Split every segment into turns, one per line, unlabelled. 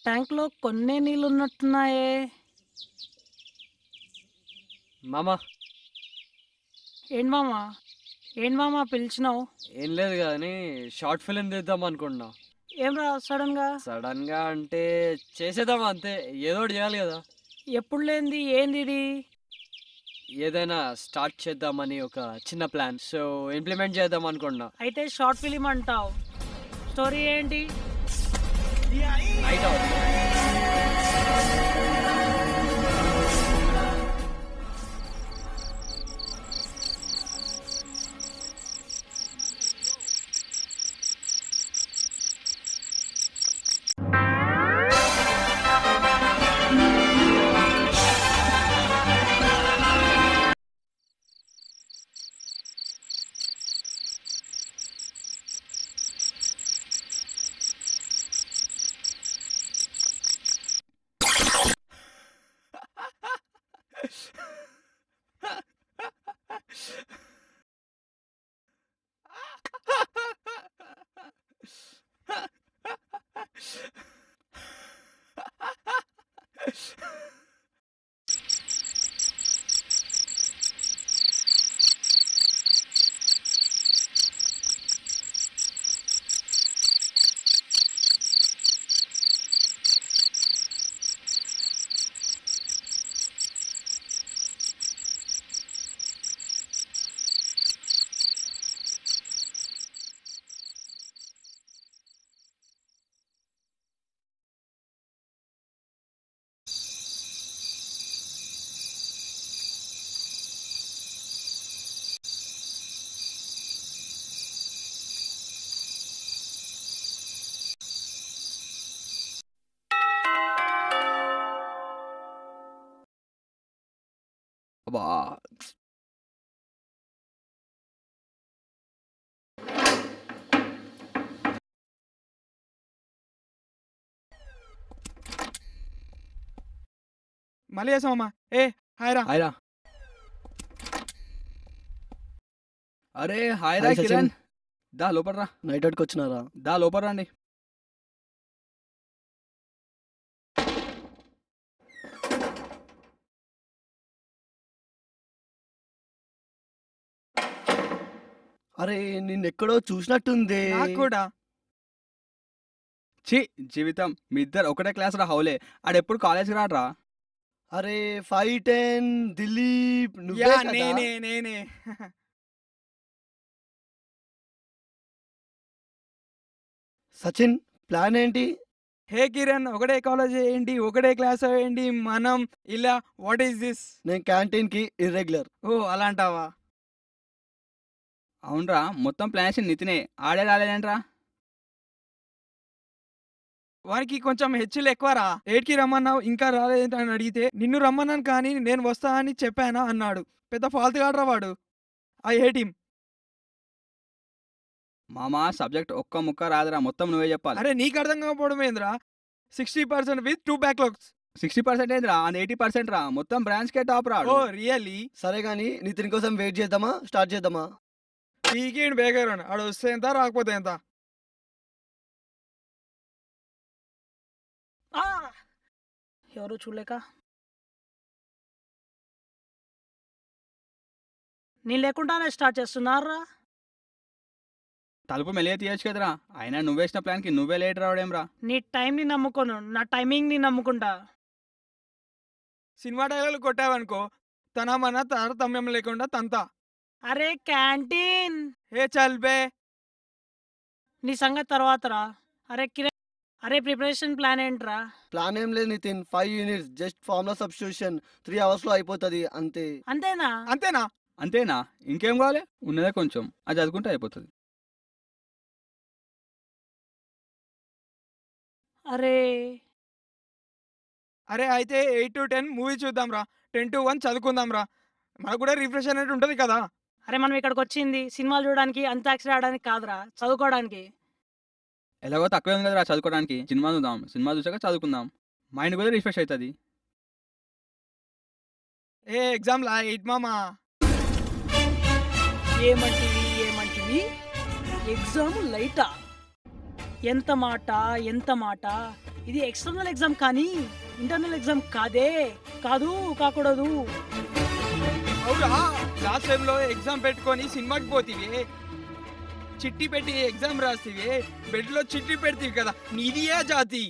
ట్యాంక్‌లో కొన్నే నీళ్లున్నట్టున్నాయే.
మామ
ఏంటి మామ? ఏంటి మామ పిలిచినావు?
ఏం లేదు కానీ షార్ట్ ఫిలిం తీద్దాం అనుకుంటున్నా.
ఏంరా సడన్‌గా?
సడన్గా అంటే చేసేద్దాం అంతే, ఏదో ఒకటి చేయాలి కదా.
ఎప్పుడు లేనిది ఏందిది?
ఏదైనా స్టార్ట్ చేద్దామని ఒక చిన్న ప్లాన్, సో ఇంప్లిమెంట్ చేద్దాం అనుకుంటున్నా.
అయితే షార్ట్ ఫిలిం అంటావు. స్టోరీ ఏంటి?
Night out. అబ్బా,
మళ్ళీ చేసామమ్మా. ఏ హాయ్రా.
హాయ్రా. అరే హాయ్రా
హాయ్ సచిన్.
కిరణ్, దా లోపల రా.
నైట్ అవుట్కి వచ్చినారా?
దా లోపల రండి.
అరే నిన్నెక్కడో చూసినట్టుంది.
నాకు కూడా.
ఛీ జీవితం, మీ ఇద్దరు ఒకటే క్లాస్ రా హౌలే. ఆడెప్పుడు కాలేజ్కి రాడ్రా.
అరే 510 దిలీప్ నువ్వే
యా
కదా?
నేనే
సచిన్ ప్లాన్ ఏంటి?
హే కిరణ్, ఒకటే కాలేజ్ ఏంటి, ఒకటే క్లాస్ ఏంటి, మనం ఇలా వాట్ ఈస్ దిస్?
నేను క్యాంటీన్ కి ఇర్రెగ్యులర్.
ఓ అలా అంటావా?
అవునరా, మొత్తం ప్లాన్స్ నితినే, ఆడే రాలేదంట్రా.
వానికి కొంచెం హెచ్చులు ఎక్కువరా. ఏడ్కి రమ్మన్నావు ఇంకా రాలేదంట అని అడిగితే నిన్ను రమ్మన్నాను కానీ నేను వస్తా అని చెప్పానా అన్నాడు. పెద్ద ఫాల్తు కాడరా వాడు. I hate him.
మామా సబ్జెక్ట్ ఒక్క ముక్క రాదురా, మొత్తం నువ్వే చెప్పాలి.
అరే నీకు అర్థం కాకపోవడం ఏంద్రా? 60% విత్ 2 బ్యాక్లాగ్స్.
60% ఏందిరా? 80% రా. మొత్తం బ్రాంచ్‌కే టాప్ రాడు.
ఓ రియల్లీ?
సరే కానీ నితిన్ కోసం వెయిట్ చేద్దామా స్టార్ట్ చేద్దామా?
పీకేండి బేకర్ అని ఆడు వస్తే ఎంత రాకపోతే ఎంత.
ఆ! ఎవరు చూడలేక నేను లేకుండానే స్టార్ట్ చేస్తున్నారా?
తలుపు మెల్లిగా తీయొచ్చు కదరా. అయినా నువ్వేసిన ప్లాన్‌కి నువ్వే లేట్ రావడేం రా?
నీ టైంని నమ్ముకోను, నా టైమింగ్ని నమ్ముకుంటా.
సినిమా డైలాగులు కొట్టావనుకో తన మన తారతమ్యం లేకుండా తంతా.
అరే క్యాంటీన్,
ఏ చల్ బే.
నీ సంగతి తర్వాతరా. అరే కిరణ్, అరే ప్రిపరేషన్ ప్లాన్ ఏంట్రా?
ప్లాన్ ఏం లేదు Nitin, 5 units just formula substitution 3 hours లో అయిపోతుంది అంతే.
అంతేనా?
అంతేనా?
అంతేనా? ఇంకేం కావాలి? ఉన్నదే కొంచెం. అది చదువుకుంటే అయిపోతది.
అరే
అరే అయితే 8 to 10 మూవీ చూద్దాం రా. 10 to 1 చదువుకుందాం రా. మనకు కూడా రిఫ్రెష్ అనేది ఉంటది కదా.
అరే మనం ఇక్కడికి వచ్చింది సినిమాలు చూడడానికి, అంతాక్షరి ఆడడానికి కాదురా, చదువుకోవడానికి.
ఎలాగో తక్కువే ఉంది కదరా చదువుకోవడానికి. సినిమా చూద్దాం. సినిమా చూసాక చదువుకుందాం. మైండ్ కూడా రిఫ్రెష్ అవుతుంది.
ఏ ఎగ్జామ్ లా 8 మామా.
ఏమంటివి ఎగ్జామ్ లైటా? ఎంత మాట. ఇది ఎక్స్టర్నల్ ఎగ్జామ్ కానీ ఇంటర్నల్ ఎగ్జామ్ కాకూడదు.
అవునా? లాస్ట్ టైంలో ఎగ్జామ్ పెట్టుకొని సినిమాకి పోతివి, చిట్టి పెట్టి ఎగ్జామ్ రాస్తివి, బెడ్లో చిట్టి పెడతీవి కదా, నీదియే జాతి.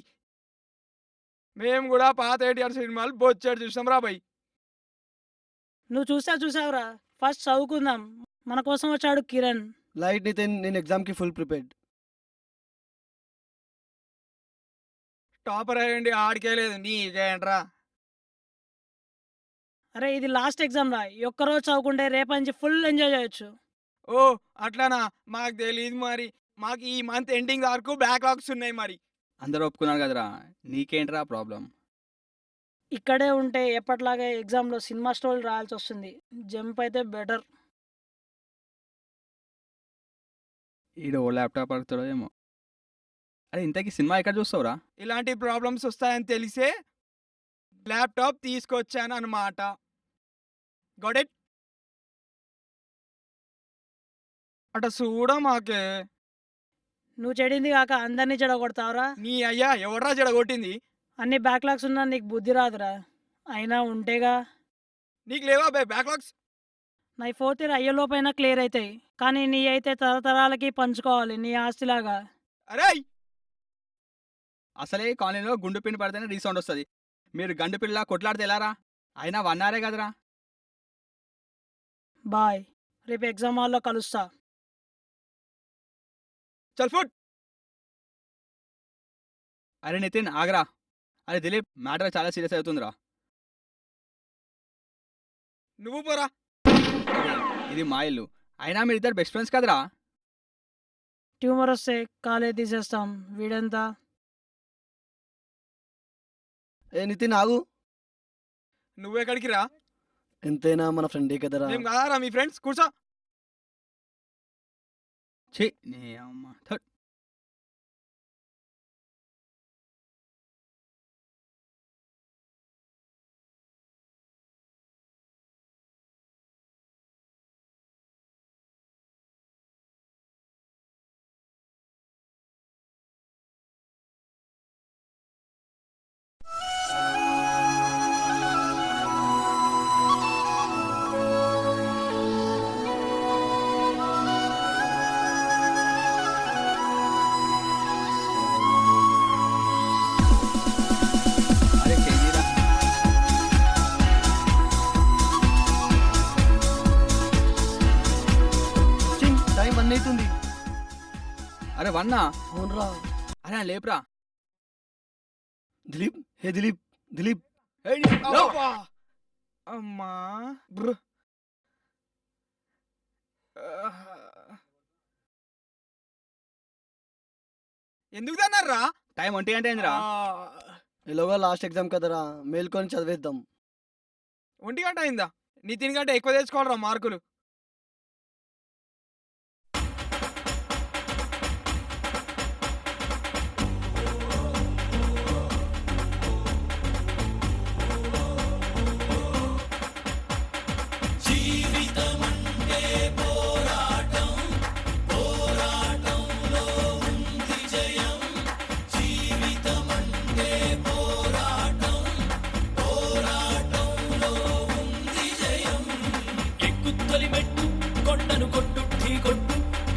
మేము కూడా పాత 8 ఇయర్ సినిమాలు బొచ్చాడు చూసాం రా భయ్.
నువ్వు చూసావురా. ఫస్ట్ చదువుకుందాం. మన కోసం వచ్చాడు కిరణ్.
లైట్ నితిన్, నేను ఎగ్జామ్ కి ఫుల్ ప్రిపేర్డ్.
టాపర్ అయ్యండి ఆడికే లేదు నీకేంట్రా.
అరే ఇది లాస్ట్ ఎగ్జామ్ రా. ఈ ఒక్కరోజు చదువుకుంటే రేపటి నుంచి ఫుల్ ఎంజాయ్ చేయొచ్చు.
ఓ అట్లానా? మాకు తెలియదు మరి. మాకు ఈ మంత్ ఎండింగ్ వరకు బ్యాక్లాగ్స్ ఉన్నాయి మరి.
అందరూ ఒప్పుకున్నారు కదరా. నీకేంట్రా ప్రాబ్లం?
ఇక్కడే ఉంటే ఎప్పటిలాగే ఎగ్జామ్లో సినిమా స్టోరీ రాయాల్సి వస్తుంది. జంప్ అయితే బెటర్.
ఈడు ఓ ల్యాప్టాప్ అడుగుతాడో ఏమో. అరే ఇంతకీ సినిమా ఎక్కడ చూస్తావురా?
ఇలాంటి ప్రాబ్లమ్స్ వస్తాయని తెలిసే ల్యాప్టాప్ తీసుకొచ్చాను అన్నమాట. గొడె అట చూడ మాకే.
నువ్వు చెడింది కాక అందరినీ చెడగొడతావురా.
నీ అయ్యా ఎవడ్రా జడగొట్టింది?
అన్ని బ్యాక్లాగ్స్ ఉన్నా నీకు బుద్ధి రాదురా. అయినా ఉంటేగా.
నీకు లేవా బే బ్యాక్లాగ్స్?
నా 4th ఇయర్ అయ్యేలోపైనా క్లియర్ అవుతాయి. కానీ నీ అయితే తరతరాలకి పంచుకోవాలి, నీ ఆస్తిలాగా.
అరే
అసలే కాలనీలో గుండు పిన్ పడితేనే రీసౌండ్ వస్తుంది. మీరు గండు పిల్ల కొట్లాడితే ఎలారా? అయినా 1 అవరే కదరా.
బాయ్, రేపు ఎగ్జామ్ హాల్లో కలుస్తా.
చల్ ఫుడ్.
అరే నితిన్ ఆగరా. అరే దిలీప్, మ్యాటర్ చాలా సీరియస్ అవుతుందిరా.
నువ్వు పోరా.
ఇది మా ఇల్లు. అయినా మీరు ఇద్దరు బెస్ట్ ఫ్రెండ్స్ కదరా.
ట్యూమర్ వస్తే కాలే తీసేస్తాం. వీడెంత?
ఏ నితిన్ ఆగు.
నువ్వెక్కడికి రా?
ఎంతైనా మన ఫ్రెండే కదరా.
మేము కాదారా మీ ఫ్రెండ్స్? కూర్చో.
ఛీ నీ అమ్మ. థట్. అరే చేయిరా.
టైం 1 అవుతుంది.
అరే వన్నా.
అవునరా.
అరే లేపురా.
దిలీప్, హే దిలీప్, దిలీప్.
అబ్బా. అమ్మా బ్రో. ఎందుకు తన్నారా?
టైం 1 గంట అయిందిరా.
ఎలాగో లాస్ట్ ఎగ్జామ్ కదరా, మేల్కొని చదివేద్దాం.
1 గంట అయిందా? నీ 3 గంట ఎక్కువ తెచ్చుకోవాలరా మార్కులు.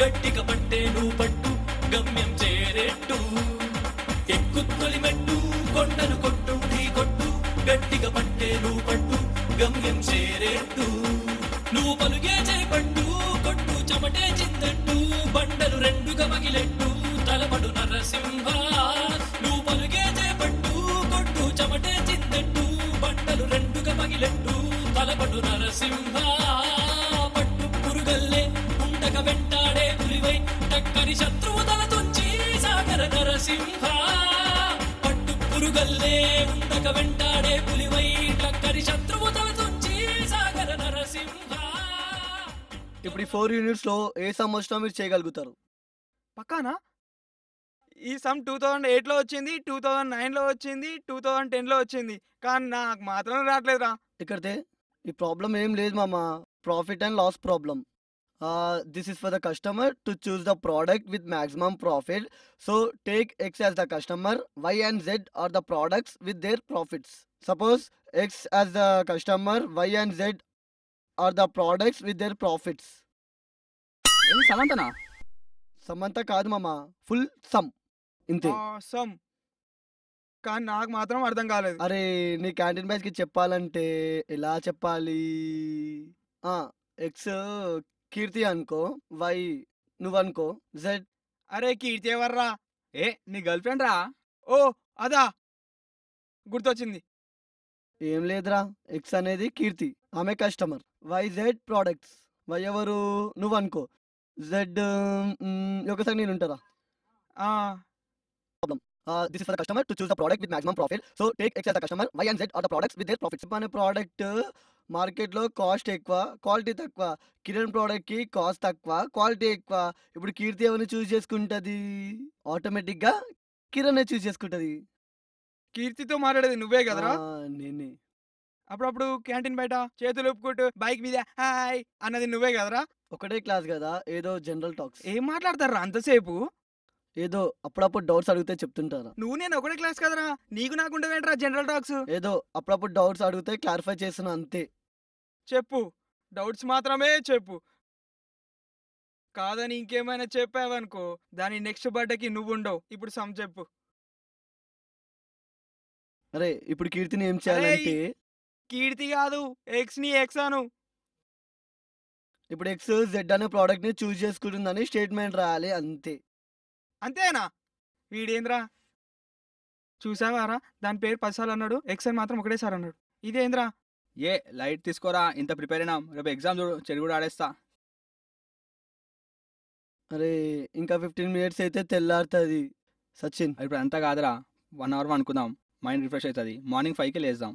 గట్టిగా పట్టే నువ్వు పట్టు గమ్యం చేరేట్టు ఎక్కు తొలిమెట్టు కొండను కొట్టు ఢీ కొట్టు గట్టిగా పట్టే నువ్వు పట్టు గమ్యం చేరేట్టు నువ్వు పలుగే చేపట్టు కొట్టు చెమటే చిందట్టు బండలు రెండుగా మగిలెట్టు తలపడు నరసింహ నువ్వు పలుగే చేపట్టు కొట్టు చెమటే చిందట్టు బండలు రెండుగా మగిలెట్టు తలపడు నరసింహ పట్టు పురుగల్లే ఉండక వెంటాడే పులివై టక్కని శత్రువు తల తుంచి సాగర నరసింహ పట్టు పురుగల్లే ఉండక వెంటాడే పులివై టక్కని శత్రువు తల తుంచి సాగర నరసింహ.
ఇప్పుడు ఈ 4 యూనిట్స్ లో ఏ సమ్ వచ్చినా మీరు చేయగలుగుతారు.
పక్కానా? ఈ సమ్ 2008లో వచ్చింది, 2009లో వచ్చింది, 2010లో వచ్చింది, కానీ నాకు మాత్రం రావట్లేదురా.
ఇక్కడితే ఈ ప్రాబ్లం ఏం లేదు మామ, profit and loss problem. This is for the customer to choose the product with maximum profit. So take X as the customer, Y and Z are the products with their profits. Suppose X as the customer, Y and Z are the products with their profits.
ఏంది సమంతనా?
సమంత కాదు మామ, full some ఇంతే.
Some కానీ నాకు మాత్రం అర్థం కాలేదు.
అరే నీ క్యాంటీన్ బ్యాచ్ కి చెప్పాలంటే ఎలా చెప్పాలి? ఎక్స్ కీర్తి అనుకో, వై నువ్వనుకో, జెడ్.
అరే కీర్తి ఎవర్రా?
ఏ నీ గర్ల్ ఫ్రెండ్ రా.
ఓ అదా, గుర్తొచ్చింది.
ఏం లేదురా, ఎక్స్ అనేది కీర్తి, ఆమె customer. Y Z products. Y ఎవరు? నువ్వనుకో. జెడ్ ఒకసారి నేను ఉంటారా. This is for the customer to choose the product with maximum profit. So take X as the customer, Y and Z are the products with their profits. అనే product మార్కెట్లో cost ఎక్కువ, quality తక్కువ. కిరణ్ ప్రోడక్ట్కి cost తక్కువ, quality ఎక్కువ. ఇప్పుడు కీర్తి ఎవరిని చూస్ చేసుకుంటుంది? ఆటోమేటిక్గా కిరణ్ చూస్ చేసుకుంటుంది.
కీర్తితో మాట్లాడేది నువ్వే కదరా?
నేనే.
అప్పుడప్పుడు క్యాంటీన్ బయట చేతులు ఒప్పుకుంటూ బైక్ మీద హాయ్ అన్నది నువ్వే కదరా?
ఒకటే క్లాస్ కదా, ఏదో జనరల్ టాక్స్.
ఏం మాట్లాడతారా అంతసేపు?
ఏదో అప్పుడప్పుడు డౌట్స్ అడిగితే చెప్తుంటారా.
నువ్వు నేను ఒకటే క్లాస్ కదరా, నీకు నాకుండవేంట్రా జనరల్ టాక్స్?
ఏదో అప్పుడప్పుడు డౌట్స్ అడిగితే క్లారిఫై చేస్తున్నా అంతే.
చెప్పు, డౌట్స్ మాత్రమే చెప్పు. కాదని ఇంకేమైనా చెప్పావనుకో దాని నెక్స్ట్ బర్త్డేకి నువ్వు ఉండవు. ఇప్పుడు సమ్ చెప్పు.
అరే ఇప్పుడు కీర్తిని ఏం చేయాలంటే,
కీర్తి కాదు, ఎక్స్ ని ఎక్స్ అను.
ఇప్పుడు ఎక్స్ జెడ్ అనే ప్రోడక్ట్ ని చూస్ చేసుకుంటుందని స్టేట్మెంట్ రాయాలి అంతే.
అంతేనా? వీడేంద్రా చూసావారా, దాని పేరు 10 సార్లు అన్నాడు, ఎక్స్ అని మాత్రం ఒకటేసారి అన్నాడు. ఇదేంద్రా?
ఏ లైట్ తీసుకోరా, ఇంత ప్రిపేర్ అయినా రేపు ఎగ్జామ్ చూడు, చెడు కూడా ఆడేస్తా.
అరే ఇంకా 15 మినిట్స్ అయితే తెల్లారుతుంది సచిన్.
ఇప్పుడు అంతా కాదురా, 1 అవర్ అనుకుందాం, మైండ్ రిఫ్రెష్ అవుతుంది. మార్నింగ్ 5కి లేద్దాం.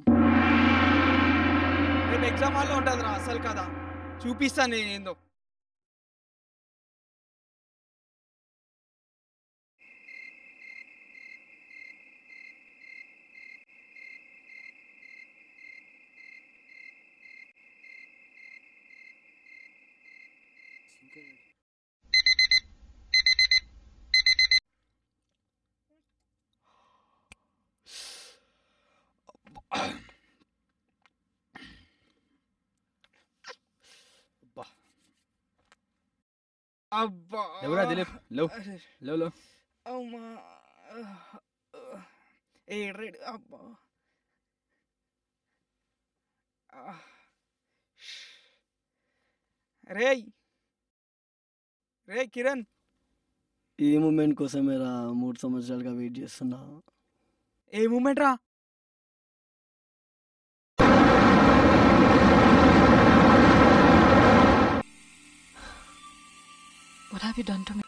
రేపు ఎగ్జామ్ హాల్లో ఉంటుందిరా, అసలు కదా చూపిస్తాను నేను ఏందో. అబ్బా
ఎవరా దిలీప్? లేవు లేవు లేవు.
అమ్మా ఏ రెడ్ అబ్బా. రేయ్ రే కిరణ్,
ఈ మూమెంట్ కోసమేరా 3 సంవత్సరాలుగా వెయిట్ చేస్తున్నా.
ఏ మూమెంట్ రా?
What have you done to me?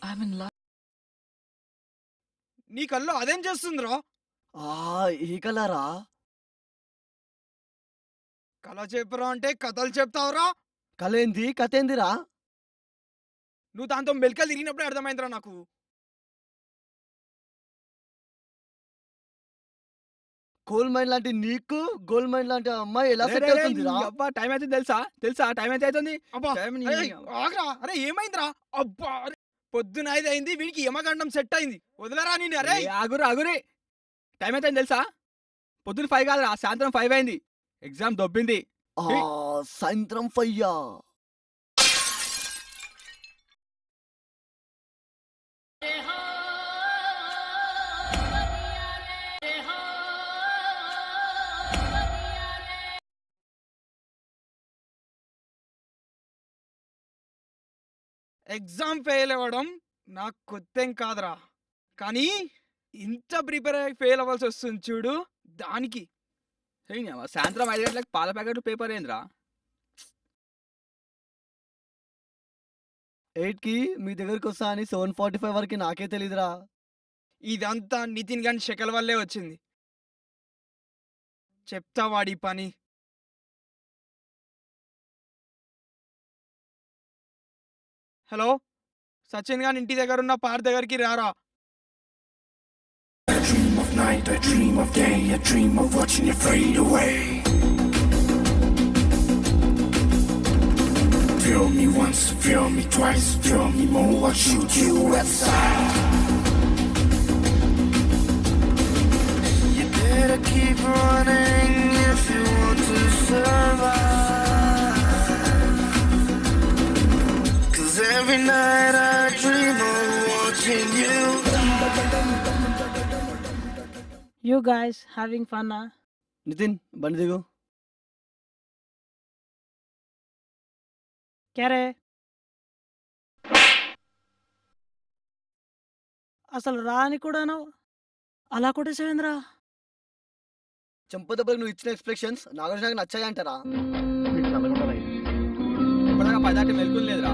I'm in love.
నీ కల్లో అదేం చేస్తుందిరా?
ఈ కలరా?
కళ చెప్పురా అంటే కథలు చెప్తావురా?
కలేంది కథేందిరా?
నువ్వు దాంతో మెల్కలు తిరిగినప్పుడే అర్థమైందిరా నాకు.
గోల్డ్ మైన్ లాంటి నీకు గోల్డ్ మైన్ లాంటి అమ్మాయి ఎలా సెట్ అవుతుందిరా?
అబ్బా టైం అయితే తెలుసా? టైం అయితే అవుతుంది.
అబ్బా ఆగ్రా. అరే ఏమైందిరా? అబ్బా పొద్దున 5 అయింది, వీడికి యమగండం సెట్ అయింది. వదలరా నేను. అరే
ఆగురి టైం అయితే తెలుసా? పొద్దున్న 5 కాదురా, సాయంత్రం 5 అయింది. ఎగ్జామ్ దొబ్బింది.
సాయంత్రం 5.
ఎగ్జామ్ ఫెయిల్ అవ్వడం నాకు కొత్తేం కాదురా, కానీ ఇంత ప్రిపేర్ అయ్యి ఫెయిల్ అవ్వాల్సి వస్తుంది చూడు దానికి.
సాయంత్రం 5 గంటలకు పాల ప్యాకెట్ పేపర్ ఏంద్రా?
8కి మీ దగ్గరికి వస్తా అని 7:45 వరకు నాకే తెలీదురా.
ఇదంతా నితిన్ గాని శకల వల్లే వచ్చింది. చెప్తా వాడి పని. హలో, సచిన్ గాని ఇంటి దగ్గర ఉన్న పార్ దగ్గరికి రారా.
I dream of night, I dream of day, I dream of watching you fade away. Feel me once, feel me twice, feel me more, I'll shoot you outside. You better keep running if you want to survive. 'Cause every night I dream of watching you.
You guys having fun?
Nitin బండి దిగు.
क्या रे? అసలు రాని కూడాను అలా కొట్టేసేవేంద్రా?
చెంపదెబ్బకి నువ్వు ఇచ్చిన ఎక్స్ప్రెషన్స్ నాకు నచ్చాయంటారా?
ఇప్పటిదాకా 10 దాటి మెలుకుని లేదురా.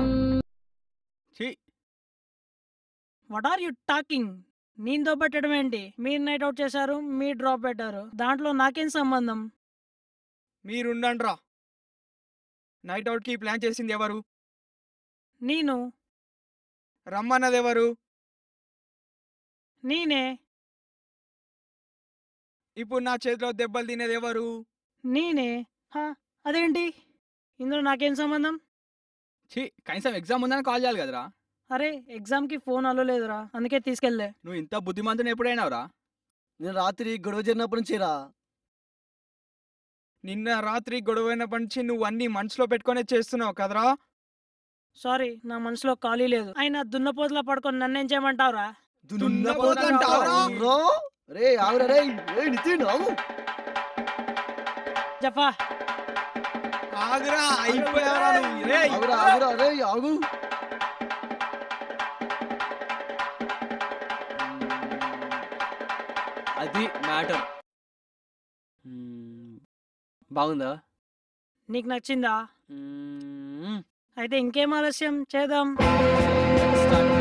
What are you talking? నేను దోబెట్టడం ఏంటి? మీరు నైట్ అవుట్ చేశారు, మీరు డ్రాప్ పెట్టారు, దాంట్లో నాకేం సంబంధం?
మీరుండండ్రా. నైట్ అవుట్కి ప్లాన్ చేసింది ఎవరు?
నేను.
రమ్మన్నది ఎవరు?
నేనే.
ఇప్పుడు నా చేతిలో దెబ్బలు తినేది ఎవరు?
నేనే. అదేంటి ఇందులో నాకేం సంబంధం?
కనీసం ఎగ్జామ్ ఉందని కాల్ చేయాలి కదరా.
అరే ఎగ్జామ్కి ఫోన్ అలో లేదురా, అందుకే తీసుకెళ్ళే.
నువ్వు ఇంత బుద్ధిమంతుని ఎప్పుడైనావురా?
నేను రాత్రి గొడవ జరిగినప్పటి నుంచిరా.
నిన్న రాత్రి గొడవైనప్పటి నుంచి నువ్వు అన్ని మనసులో పెట్టుకునే చేస్తున్నావు కదరా.
సారీ, నా మనసులో ఖాళీ లేదు. అయినా దున్నపోతులా పడుకొని నన్నేం చేయమంటావురా?
దున్నపోతంటావురా?
రే ఆగురా రే. నితిన్ ఆగు.
జఫా
ఆగురా, అయిపోయారా నువ్వు? రేయ్.
ఆగురా రే ఆగు.
అది మ్యాటర్. బాగుందా?
నీకు నచ్చిందా?
మ్మ్.
అయితే ఇంకేం ఆలస్యం చేద్దాం.
స్టార్ట్.